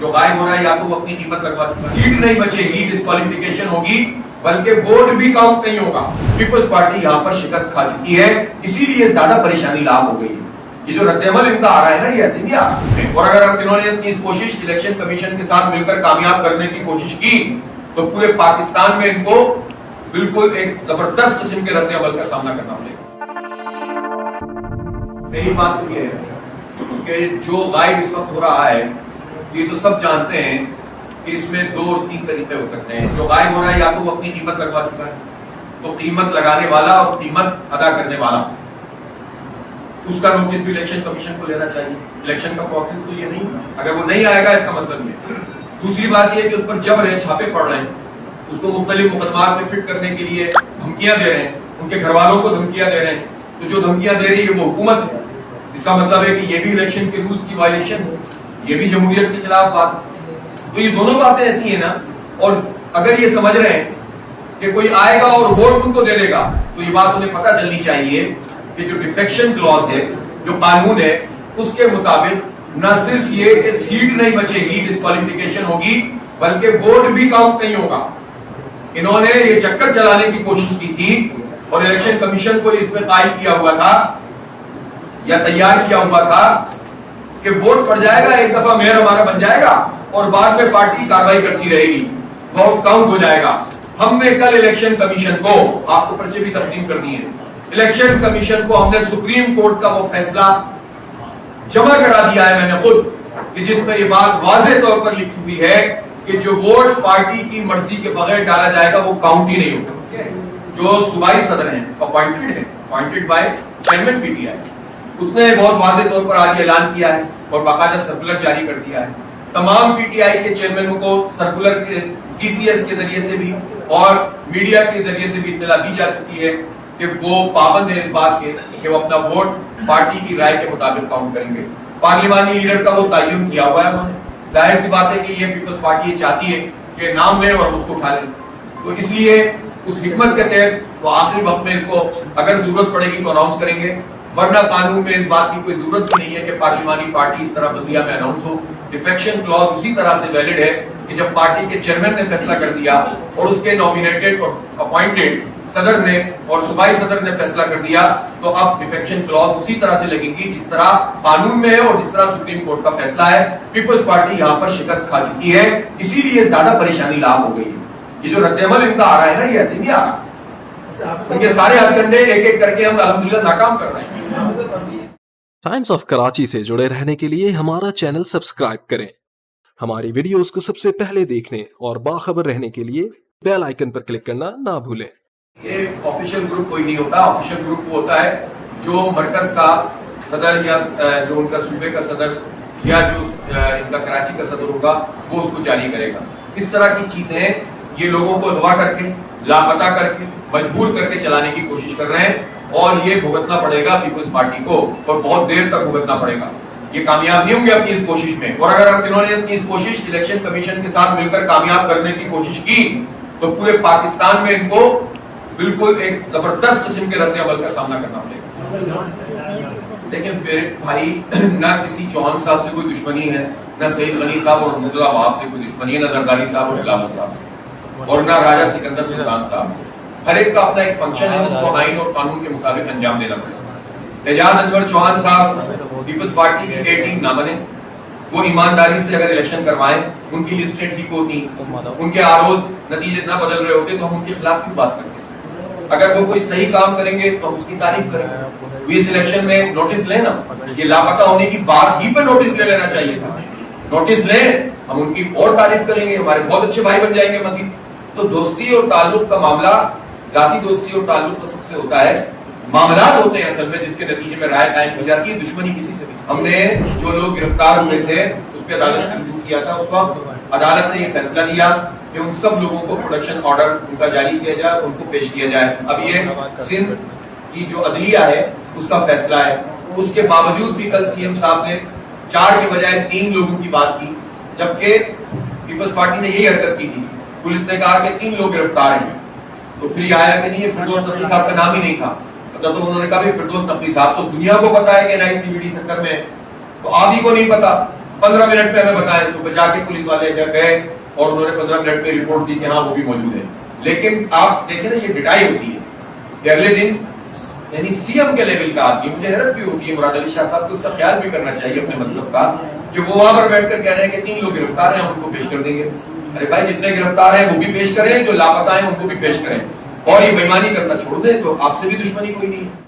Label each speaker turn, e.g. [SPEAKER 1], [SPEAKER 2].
[SPEAKER 1] جو غائب ہو رہا ہے یا تو وہ اپنی قیمت لگوا چکا ہے، سیٹ نہیں بچے گی، ڈسکوالیفیکیشن ہوگی، بلکہ ووٹ بھی کاؤنٹ نہیں ہوگا۔ پیپلز پارٹی یہاں پر شکست کھا چکی ہے، اسی لیے زیادہ پریشانی لاحق ہو گئی ہے۔ یہ جو رد عمل ان کا آ رہا ہے نا، یہ ایسے نہیں آ رہا، اور اگر انہوں نے اپنی اس کوشش الیکشن کمیشن کے ساتھ مل کر کامیاب کرنے کی کوشش کی تو پورے پاکستان میں ان کو بالکل ایک زبردست قسم کے رد عمل کا سامنا کرنا پڑے گا۔ میری بات تو یہ ہے کہ جو غائب اس وقت ہو رہا ہے، یہ تو سب جانتے ہیں کہ اس میں 2 اور 3 طریقے ہو سکتے ہیں۔ جو غائب ہو رہا ہے یا تو وہ اپنی قیمت لگوا چکا ہے، تو قیمت لگانے والا اور قیمت ادا کرنے والا، اس کا نوٹس بھی الیکشن کمیشن کو لینا چاہیے۔ الیکشن کا پروسیس تو یہ نہیں، اگر وہ نہیں آئے گا اس کا مطلب یہ۔ دوسری بات یہ ہے کہ اس پر جبر ہے، چھاپے پڑ رہے ہیں، اس کو مختلف مقدمات میں فٹ کرنے کے لیے دھمکیاں دے رہے ہیں، ان کے گھر والوں کو دھمکیاں دے رہے ہیں۔ تو جو دھمکیاں دے رہی ہے وہ حکومت ہے، اس کا مطلب ہے کہ یہ بھی الیکشن کے رولز کی وائلیشن ہے، یہ بھی جمہوریت کے خلاف بات ہے۔ تو یہ دونوں باتیں ایسی ہیں نا، اور اگر یہ سمجھ رہے ہیں کہ کوئی آئے گا اور ووٹ ان کو دے دے گا، تو یہ بات انہیں پتہ چلنی چاہیے کہ جو ڈیفیکشن کلوز ہے، جو قانون ہے، اس کے مطابق نہ صرف یہ کہ سیٹ نہیں بچے گی، ڈسکوالیفیکیشن ہوگی، بلکہ ووٹ بھی کاؤنٹ نہیں ہوگا۔ انہوں نے یہ چکر چلانے کی کوشش کی تھی اور الیکشن کمیشن کو اس میں قائل کیا ہوا تھا یا تیار کیا ہوا تھا کہ ووٹ پڑ جائے گا، ایک دفعہ میئر ہمارا بن جائے گا اور بعد میں پارٹی کارروائی کرتی رہے گی، ووٹ کاؤنٹ ہو جائے گا۔ ہم نے کل الیکشن کمیشن کو، آپ کو پرچے بھی تقسیم کر دیے، الیکشن کمیشن کو ہم نے سپریم کورٹ کا وہ فیصلہ جمع کرا دیا ہے میں نے خود، کہ جس میں یہ بات واضح طور پر لکھی ہوئی ہے کہ جو ووٹ پارٹی کی مرضی کے بغیر ڈالا جائے گا وہ کاؤنٹ ہی نہیں ہوگا۔ جو صوبائی صدر ہیں، appointed by chairman P T I, اس نے بہت واضح طور پر آج اعلان کیا ہے اور باقاعدہ سرکولر جاری کر دیا ہے۔ تمام پی ٹی آئی کے چیئرمینوں کو سرکولر کے ٹی سی ایس کے ذریعے سے بھی اور میڈیا کے ذریعے سے بھی اطلاع دی جا چکی ہے کہ وہ پابند ہے اس بات کے کہ وہ اپنا ووٹ پارٹی کی رائے کے مطابق کاؤنٹ کریں گے۔ پارلیمانی لیڈر کا وہ تعین کیا ہوا ہے انہوں نے، ظاہر سی بات ہے کہ یہ پیپلز پارٹی یہ چاہتی ہے کہ نام لیں اور اس کو اٹھا لیں، تو اس لیے اس حکمت کے تحت وہ آخری وقت میں اس کو اگر ضرورت پڑے گی تو اناؤنس کریں گے، ورنہ قانون میں اس بات کی کوئی ضرورت بھی نہیں ہے کہ پارلیمانی پارٹی اس طرح بلدیہ میں اناؤنس ہو۔ ڈیفیکشن کلوز اسی طرح سے ویلڈ ہے کہ جب پارٹی کے چیئرمین نے فیصلہ کر دیا اور اس کے نومینیٹڈ اور اپوائنٹڈ صدر نے اور صوبائی صدر نے فیصلہ کر دیا، تو اب ڈیفیکشن کلوز اسی طرح سے لگے گی جس طرح قانون میں ہے اور جس طرح سپریم کورٹ کا فیصلہ ہے۔ پیپلز پارٹی یہاں پر شکست کھا چکی ہے، اسی لیے زیادہ پریشانی لاحق ہو گئی ہے۔ یہ جو رد عمل ان کا آ رہا ہے نا، یہ ایسے نہیں آ رہا، ان کے سارے ہتھ کنڈے ایک ایک کر کے ہم الحمدللہ ناکام کر رہے ہیں۔
[SPEAKER 2] ٹائمز آف کراچی سے جڑے رہنے کے لیے ہمارا چینل سبسکرائب کریں، ہماری ویڈیوز کو سب سے پہلے دیکھنے اور باخبر رہنے کے لیے بیل آئیکن پر کلک کرنا نہ بھولیں۔
[SPEAKER 1] یہ آفیشیل گروپ کوئی نہیں ہوتا، آفیشیل گروپ وہ ہوتا ہے جو مرکز کا صدر یا جو ان کا صوبے کا صدر یا جو ان کا کراچی کا صدر ہوگا وہ اس کو جاری کرے گا۔ اس طرح کی چیزیں یہ لوگوں کو اغوا کر کے، لاپتہ کر کے، مجبور کر کے چلانے کی کوشش کر رہے ہیں، اور یہ بھگتنا پڑے گا پیپلز پارٹی کو، اور بہت دیر تک بھگتنا پڑے گا۔ یہ کامیاب نہیں ہوں گے اپنی اس کوشش میں، اور اگر انہوں نے اپنی اس کوشش الیکشن کمیشن کے ساتھ مل کر کامیاب کرنے کی کوشش کی تو پورے پاکستان میں ان کو بالکل ایک زبردست قسم کے رد عمل کا سامنا کرنا پڑے گا۔ دیکھیں میرے بھائی، نہ کسی چوہان صاحب سے کوئی دشمنی ہے، نہ سعید غنی صاحب اور عبداللہ وہاب سے کوئی دشمنی ہے، نہ زرداری صاحب اور بلاول صاحب سے، اور نہ راجہ سکندر سلطان صاحب۔ ہر ایک کا اپنا ایک فنکشن ہے، اس کو آئین اور قانون کے مطابق انجام دینا پڑے گا۔ اعجاز انور چوہان صاحب پیپلز پارٹی کی اے ٹیم نہ بنے، وہ ایمانداری سے اگر الیکشن کروائیں، ان کی لسٹیں ٹھیک ہوتی، ان کے آروز نتیجے نہ بدل رہے ہوتے تو ہم ان کے خلاف کیوں بات کرتے؟ اگر وہ کوئی صحیح کام کریں گے تو ہم اس کی تعریف کریں گے۔ وہ اس الیکشن میں نوٹس لیں نا، یہ لاپتہ ہونے کی بات ہی پہ نوٹس لے لینا چاہیے تھا۔ نوٹس لیں، ہم ان کی اور تعریف کریں گے، ہمارے بہت اچھے بھائی بن جائیں گے مزید۔ تو دوستی اور تعلق کا معاملہ، ذاتی دوستی اور تعلق تو سب سے ہوتا ہے، معاملات ہوتے ہیں اصل میں جس کے نتیجے میں رائے قائم ہو جاتی ہے، دشمنی کسی سے بھی۔ ہم نے جو لوگ گرفتار ہوئے تھے اس پہ عدالت سے رجوع کیا تھا، اس وقت عدالت نے یہ فیصلہ دیا کہ ان سب لوگوں کو پروڈکشن آرڈر ان کا جاری کیا جائے، ان کو پیش کیا جائے۔ اب یہ سندھ کی جو عدلیہ ہے اس کا فیصلہ ہے، اس کے باوجود بھی کل سی ایم صاحب نے 4 کے بجائے 3 لوگوں کی بات کی، جبکہ پیپلز پارٹی نے یہی حرکت کی تھی۔ پولیس نے کہا کہ 3 لوگ گرفتار ہیں، تو پھر یہ آیا کہ نہیں، یہ فردوس نقوی صاحب کا نام ہی نہیں تھا۔ تو انہوں نے کہا فردوس نقوی صاحب تو دنیا کو پتا ہے کہ NICVD سیکٹر میں، تو آپ ہی کو نہیں پتا۔ 15 منٹ میں ہمیں بتائیں تو جا کے پولیس والے گئے اور انہوں نے 15 منٹ میں رپورٹ دی کہ ہاں وہ بھی موجود ہے. لیکن آپ دیکھیں نا یہ ڈٹائی ہوتی ہے کہ اگلے دن یعنی سی ایم کے لیول کا آدمی, مجھے حیرت بھی ہوتی ہے مراد علی شاہ صاحب کو اس کا خیال بھی کرنا چاہیے اپنے منصب کا, کہ وہ وہاں پر بیٹھ کر کہہ رہے ہیں کہ 3 لوگ گرفتار ہیں ان کو پیش کر دیں گے. ارے بھائی جتنے گرفتار ہیں وہ بھی پیش کریں, جو لاپتہ ہیں ان کو بھی پیش کریں, اور یہ بےایمانی کرنا چھوڑ دیں تو آپ سے بھی دشمنی کوئی نہیں ہے.